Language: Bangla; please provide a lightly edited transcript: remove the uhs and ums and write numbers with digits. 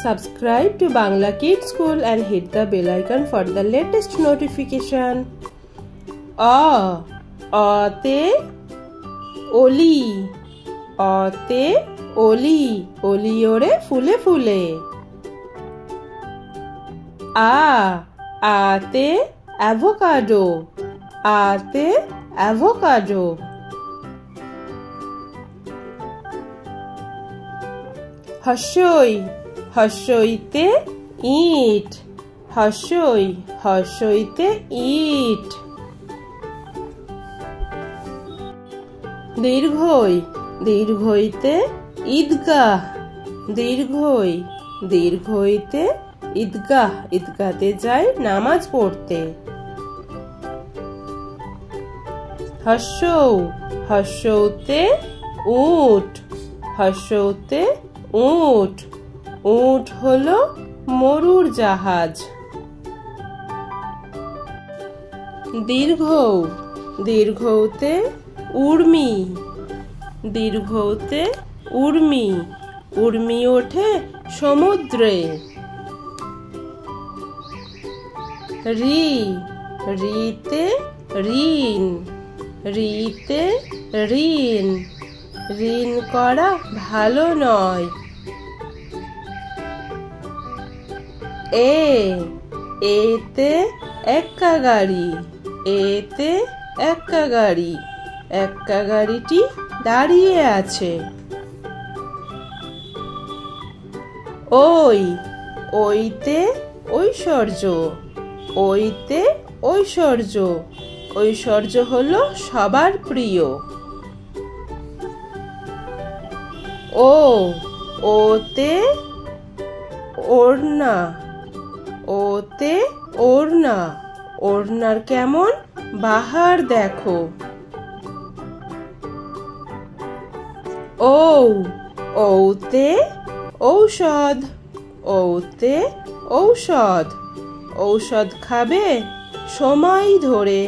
Subscribe to Bangla Kids School and hit the bell icon for the latest notification. অতে অলি, অতে অলি, অলি ওড়ে ফুলে ফুলে। আতে অ্যাভোকাডো, আতে অ্যাভোকাডো। হর্ষই, হর্ষইতে ইট, হর্ষই, হর্ষইতে ইট। দীর্ঘই, দীর্ঘইতে ঈদগাহ, দীর্ঘই, দীর্ঘইতে ঈদগাহ, ঈদগাহতে যাই নামাজ পড়তে। হর্ষৌ, হর্ষৌতে উট, হর্ষৌতে উট, উট হলো মরুর জাহাজ। দীর্ঘৌ, দীর্ঘৌতে উর্মি, দীর্ঘৌতে উর্মি, উর্মি ওঠে সমুদ্রে। রি, রিতে ঋণ, রিতে ঋণ, ঋণ করা ভালো নয়। এতে এক্কা গাড়ি, এতে এক্কা গাড়ি, এক্কা গাড়িটি দাঁড়িয়ে আছে। ওই, ওইতে ঐশ্বর্য, ওইতে ঐশ্বর্য, ঐশ্বর্য হলো সবার প্রিয়। ওতে ওড়না, ওতে ওড়না, ওড়নার কেমন বাহার দেখো। ওতে ঔষধ, ওতে ঔষধ, ঔষধ খাবে সময় ধরে।